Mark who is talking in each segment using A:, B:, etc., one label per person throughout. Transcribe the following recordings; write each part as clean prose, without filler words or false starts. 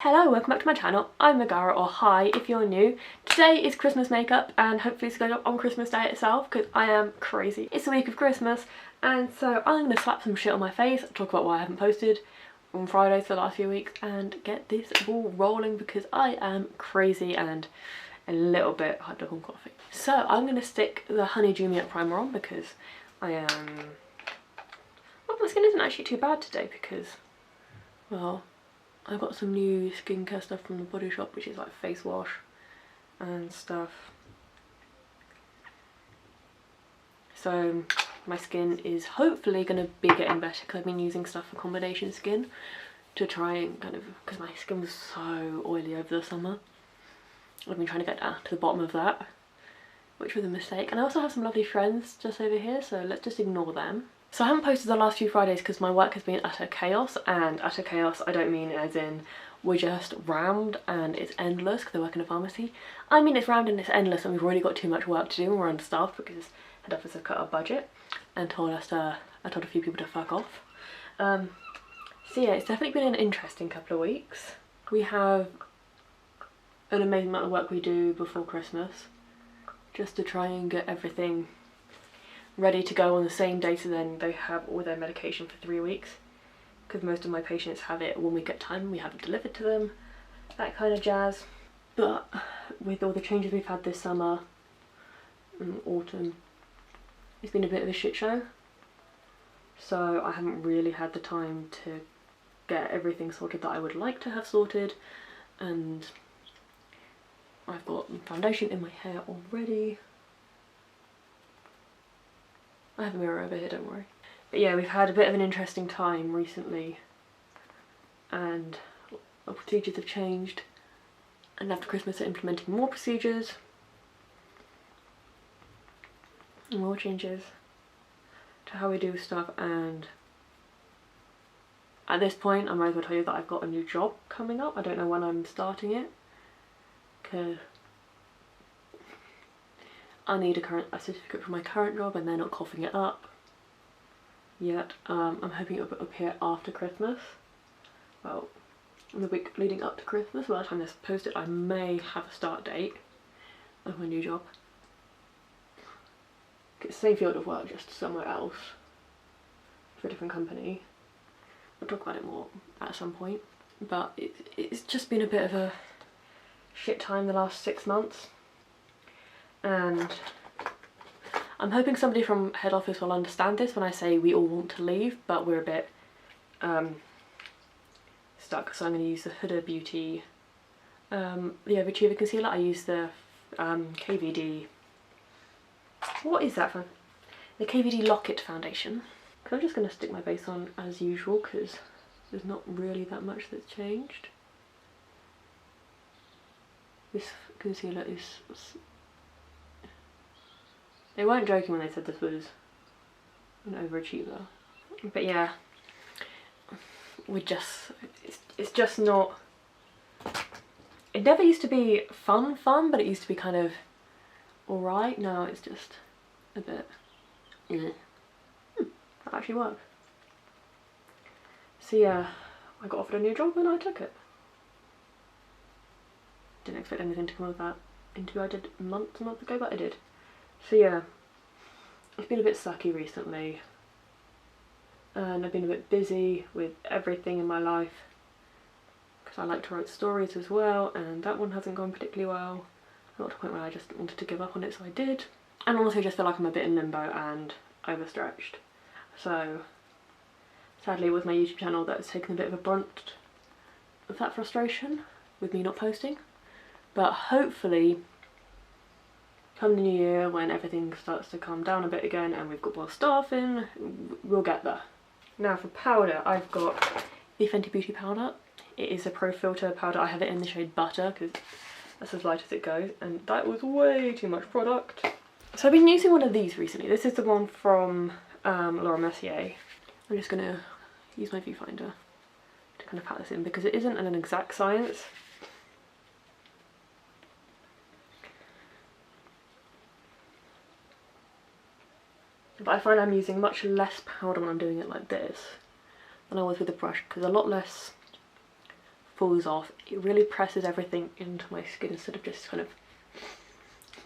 A: Hello, welcome back to my channel. I'm Megara, or hi if you're new. Today is Christmas makeup and hopefully it's going up on Christmas Day itself because I am crazy. It's the week of Christmas and so I'm going to slap some shit on my face, talk about why I haven't posted on Fridays for the last few weeks and get this ball rolling because I am crazy and a little bit hyped up on coffee. So I'm going to stick the Honey Juliet primer on because I am... well, my skin isn't actually too bad today because, well, I got some new skincare stuff from the Body Shop, which is like face wash and stuff. So my skin is hopefully going to be getting better because I've been using stuff for combination skin to try and kind of, because my skin was so oily over the summer. I've been trying to get down to the bottom of that, which was a mistake. And I also have some lovely friends just over here, so let's just ignore them. So I haven't posted the last few Fridays because my work has been utter chaos, and utter chaos I don't mean as in we're just rammed and it's endless because I work in a pharmacy. I mean it's rammed and it's endless and we've already got too much work to do and we're understaffed because head office have cut our budget and told us to, I told a few people to fuck off. So yeah, it's definitely been an interesting couple of weeks. We have an amazing amount of work we do before Christmas just to try and get everything ready to go on the same day, so then they have all their medication for 3 weeks because most of my patients have it 1 week at a time. We have it delivered to them, that kind of jazz. But with all the changes we've had this summer and autumn, it's been a bit of a shit show, so I haven't really had the time to get everything sorted that I would like to have sorted, and I've got foundation in my hair already. I have a mirror over here, don't worry. But yeah, we've had a bit of an interesting time recently and our procedures have changed, and after Christmas they're implementing more procedures and more changes to how we do stuff, and at this point I might as well tell you that I've got a new job coming up. I don't know when I'm starting it because I need a certificate from my current job and they're not coughing it up yet. I'm hoping it will appear after Christmas. Well, in the week leading up to Christmas. By the time this is posted, I may have a start date of my new job. It's the same field of work, just somewhere else for a different company. We'll talk about it more at some point. But it's just been a bit of a shit time the last 6 months. And I'm hoping somebody from head office will understand this when I say we all want to leave, but we're a bit stuck. So I'm going to use the Huda Beauty, the Overachiever concealer. I use the KVD, what is that one? The KVD Locket foundation. I'm just going to stick my base on as usual because there's not really that much that's changed. This concealer is... they weren't joking when they said this was an overachiever. But yeah, it's just not... it never used to be fun, but it used to be kind of alright. Now it's just a bit... that actually works. So yeah, I got offered a new job and I took it. Didn't expect anything to come of that interview I did months ago, but I did. So yeah, it's been a bit sucky recently and I've been a bit busy with everything in my life because I like to write stories as well, and that one hasn't gone particularly well. I got to a point where I just wanted to give up on it, so I did. And also just feel like I'm a bit in limbo and overstretched. So sadly it was my YouTube channel that has taken a bit of a brunt of that frustration with me not posting. But hopefully come the new year, when everything starts to calm down a bit again and we've got more staff in, we'll get there. Now for powder, I've got the Fenty Beauty powder. It is a Pro Filter powder. I have it in the shade Butter because that's as light as it goes, and that was way too much product. So I've been using one of these recently. This is the one from Laura Mercier. I'm just going to use my viewfinder to kind of pat this in because it isn't an exact science. But I find I'm using much less powder when I'm doing it like this than I was with the brush, because a lot less falls off. It really presses everything into my skin instead of just kind of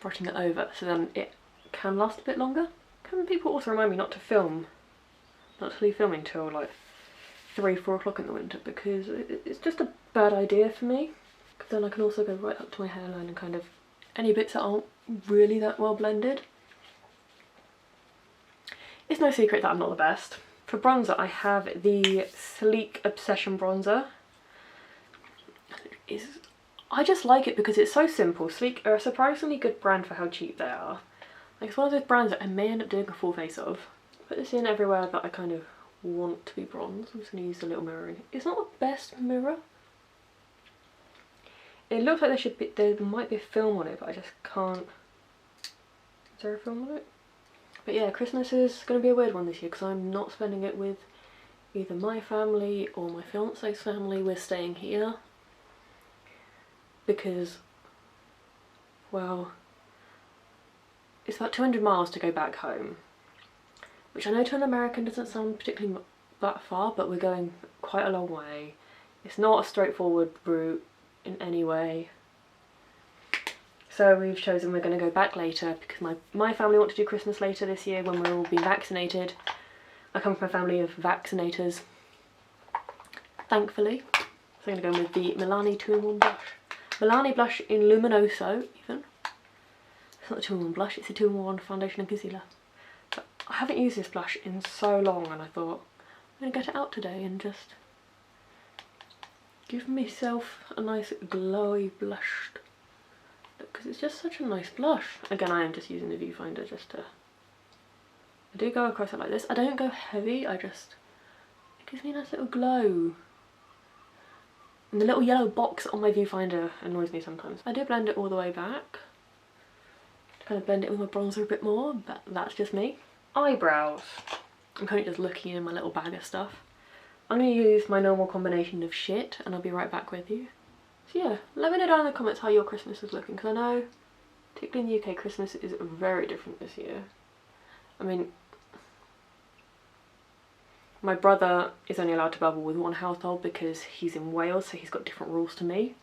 A: brushing it over, so then it can last a bit longer. Can people also remind me not to leave filming till like 3-4 o'clock in the winter, because it's just a bad idea for me, because then I can also go right up to my hairline and kind of any bits that aren't really that well blended. It's no secret that I'm not the best. For bronzer, I have the Sleek Obsession bronzer. I just like it because it's so simple. Sleek are a surprisingly good brand for how cheap they are. Like, it's one of those brands that I may end up doing a full face of. Put this in everywhere that I kind of want to be bronze. I'm just going to use the little mirror. It's not the best mirror. It looks like there might be a film on it, but I just can't. Is there a film on it? But yeah, Christmas is going to be a weird one this year because I'm not spending it with either my family or my fiance's family. We're staying here because, well, it's about 200 miles to go back home, which I know to an American doesn't sound particularly that far, but we're going quite a long way. It's not a straightforward route in any way. So we've chosen we're going to go back later because my family want to do Christmas later this year when we'll all be vaccinated. I come from a family of vaccinators, thankfully. So I'm going to go with the Milani 2-in-1 blush. Milani blush in Luminoso, even. It's not a 2-in-1 blush, it's a 2-in-1 foundation and concealer. But I haven't used this blush in so long, and I thought I'm going to get it out today and just give myself a nice glowy blush. Because it's just such a nice blush. Again, I am just using the viewfinder just to... I do go across it like this. I don't go heavy, it gives me a nice little glow. And the little yellow box on my viewfinder annoys me sometimes. I do blend it all the way back to kind of blend it with my bronzer a bit more, but that's just me. Eyebrows. I'm currently just looking in my little bag of stuff. I'm going to use my normal combination of shit, and I'll be right back with you. So yeah, let me know down in the comments how your Christmas is looking, because I know, particularly in the UK, Christmas is very different this year. I mean, my brother is only allowed to bubble with one household because he's in Wales, so he's got different rules to me.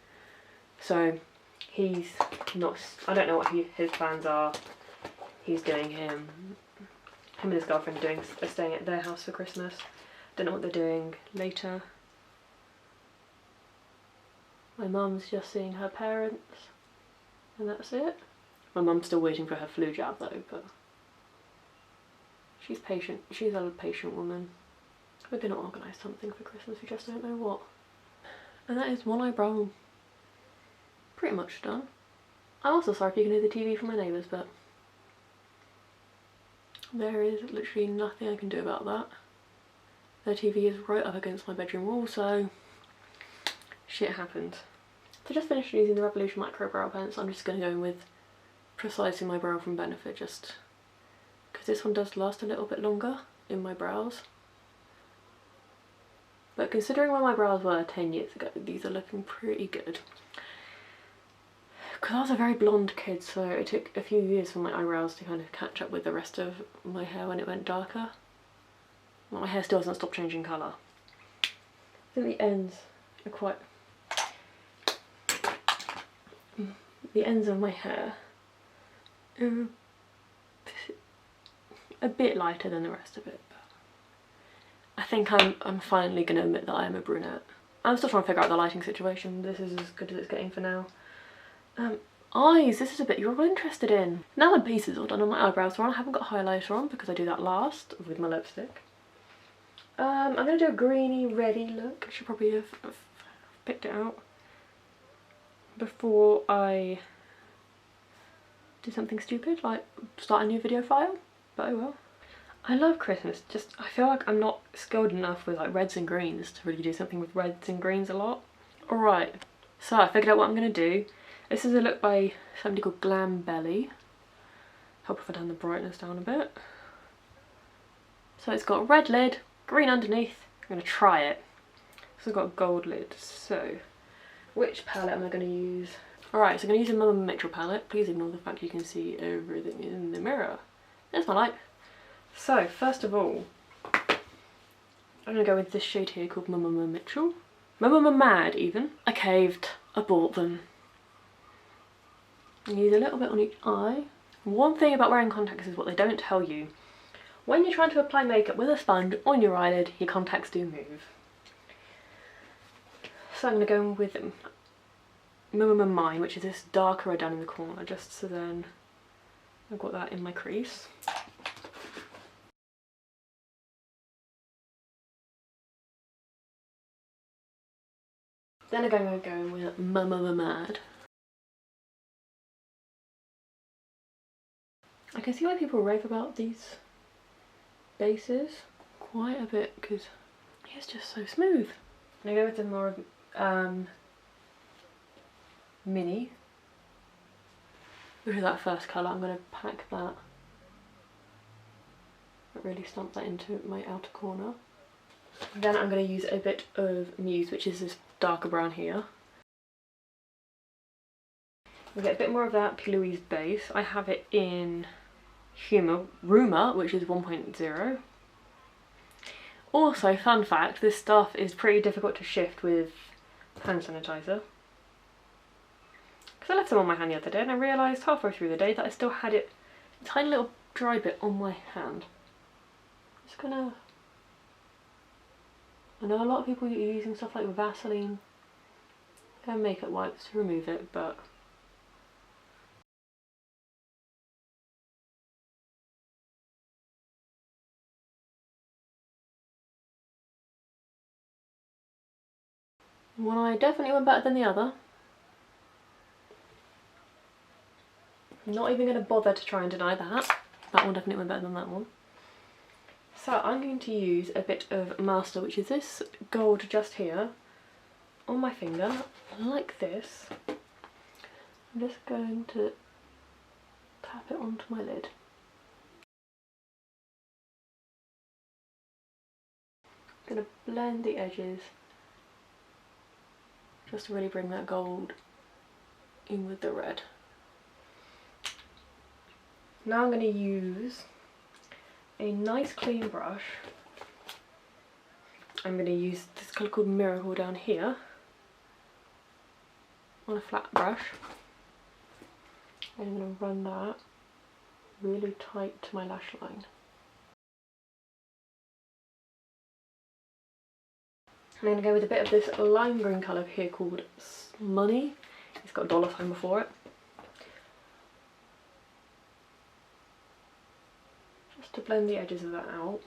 A: So he's not, I don't know what his plans are. He's doing him and his girlfriend are staying at their house for Christmas. Don't know what they're doing later. My mum's just seeing her parents, and that's it. My mum's still waiting for her flu jab though, but she's patient. She's a patient woman. We're gonna organise something for Christmas, we just don't know what. And that is one eyebrow pretty much done. I'm also sorry if you can hear the TV from my neighbours, but there is literally nothing I can do about that. Their TV is right up against my bedroom wall, so shit happens. So just finished using the Revolution Micro Brow Pencil. I'm just going to go in with Precising My Brow from Benefit, just because this one does last a little bit longer in my brows. But considering where my brows were 10 years ago, these are looking pretty good. Because I was a very blonde kid, so it took a few years for my eyebrows to kind of catch up with the rest of my hair when it went darker. My hair still hasn't stopped changing colour. I think the ends are quite... The ends of my hair are a bit lighter than the rest of it, but I think I'm finally going to admit that I am a brunette. I'm still trying to figure out the lighting situation. This is as good as it's getting for now. Eyes, this is a bit you're all interested in. Now my base is all done and my eyebrows are on. I haven't got highlighter on because I do that last with my lipstick. I'm going to do a greeny reddy look. I should probably have picked it out before I do something stupid like start a new video file, but oh well. I love Christmas, just I feel like I'm not skilled enough with like reds and greens to really do something with reds and greens a lot. Alright, so I figured out what I'm going to do. This is a look by somebody called Glam Belly. Help if I turn the brightness down a bit. So it's got a red lid, green underneath. I'm going to try it. So I've got a gold lid, so which palette am I going to use? Alright, so I'm going to use a Mama Mitchell palette. Please ignore the fact you can see everything in the mirror. There's my light. So, first of all, I'm going to go with this shade here called Mama Mitchell. Remember mad even? I caved. I bought them. I use a little bit on each eye. One thing about wearing contacts is what they don't tell you. When you're trying to apply makeup with a sponge on your eyelid, your contacts do move. So I'm going to go with Mine, which is this darker red down in the corner, just so then I've got that in my crease. Then I'm going to go with Mad. I can see why people rave about these bases quite a bit because it's just so smooth. I'm going to go with the more Mini, which is that first colour. I'm going to pack that, but really stamp that into my outer corner. Then I'm going to use a bit of Muse, which is this darker brown here. We'll get a bit more of that P. Louise base. I have it in Rumour, which is 1.0. Also, fun fact, this stuff is pretty difficult to shift with hand sanitizer. Because I left them on my hand the other day and I realised halfway through the day that I still had a tiny little dry bit on my hand. Just gonna... I know a lot of people are using stuff like Vaseline and makeup wipes to remove it, but one eye definitely went better than the other. I'm not even going to bother to try and deny that. That one definitely went better than that one. So I'm going to use a bit of Master, which is this gold just here, on my finger, like this. I'm just going to tap it onto my lid. I'm going to blend the edges just to really bring that gold in with the red. Now I'm going to use a nice clean brush. I'm going to use this colour called Miracle down here on a flat brush. I'm going to run that really tight to my lash line. I'm going to go with a bit of this lime green colour here called Money. It's got a dollar sign before it. Just to blend the edges of that out.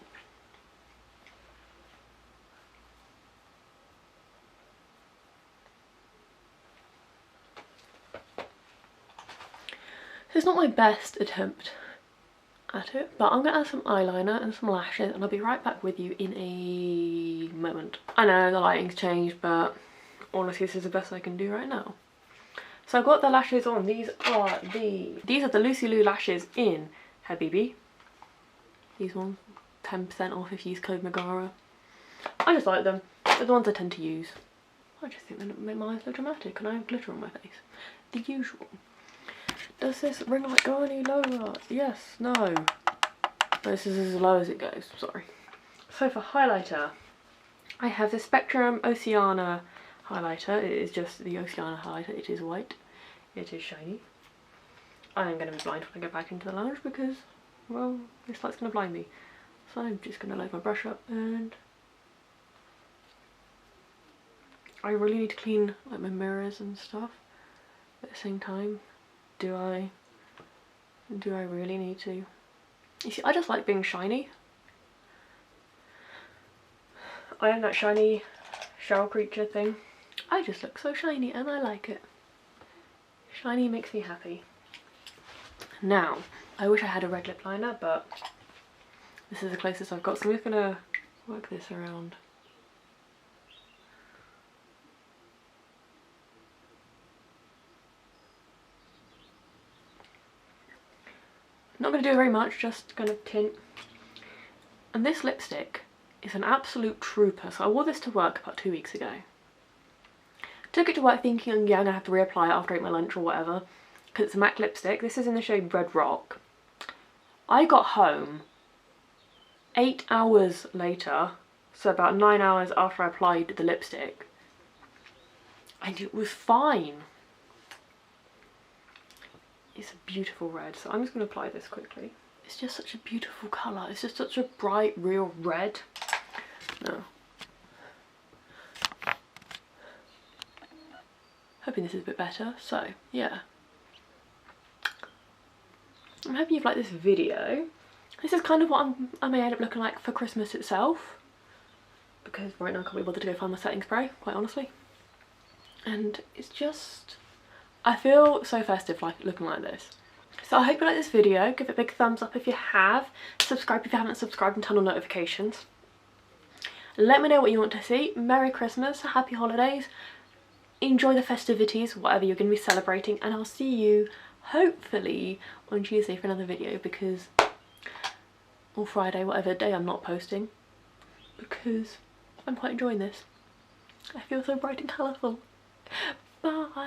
A: It's not my best attempt at it, but I'm going to add some eyeliner and some lashes and I'll be right back with you in a moment. I know the lighting's changed, but honestly this is the best I can do right now. So I've got the lashes on. These are the Lucy Lou lashes in Habibi. These ones, 10% off if you use code Megara. I just like them. They're the ones I tend to use. I just think they make my eyes look dramatic and I have glitter on my face. The usual. Does this ring light go any lower? Yes, no. This is as low as it goes, sorry. So for highlighter, I have the Spectrum Oceana highlighter. It is just the Oceana highlighter. It is white. It is shiny. I am going to be blind when I go back into the lounge because, well, this light's going to blind me. So I'm just going to load my brush up and I really need to clean like my mirrors and stuff at the same time. Do I really need to? You see, I just like being shiny. I am that shiny shell creature thing. I just look so shiny and I like it. Shiny makes me happy. Now, I wish I had a red lip liner, but this is the closest I've got, so I'm just gonna work this around. Not going to do very much, just kind of tint. And this lipstick is an absolute trooper. So I wore this to work about 2 weeks ago. Took it to work thinking, yeah, I'm going to have to reapply it after I ate my lunch or whatever. Because it's a MAC lipstick. This is in the shade Red Rock. I got home 8 hours later, so about 9 hours after I applied the lipstick, and it was fine. It's a beautiful red, so I'm just going to apply this quickly. It's just such a beautiful colour. It's just such a bright, real red. No. Hoping this is a bit better. So, yeah. I'm hoping you've liked this video. This is kind of what I may end up looking like for Christmas itself. Because right now I can't be bothered to go find my setting spray, quite honestly. And it's just... I feel so festive like looking like this. So I hope you like this video. Give it a big thumbs up if you have. Subscribe if you haven't subscribed and turn on notifications. Let me know what you want to see. Merry Christmas, happy holidays. Enjoy the festivities, whatever you're going to be celebrating. And I'll see you hopefully on Tuesday for another video, because... or Friday, whatever day I'm not posting. Because I'm quite enjoying this. I feel so bright and colourful. Bye.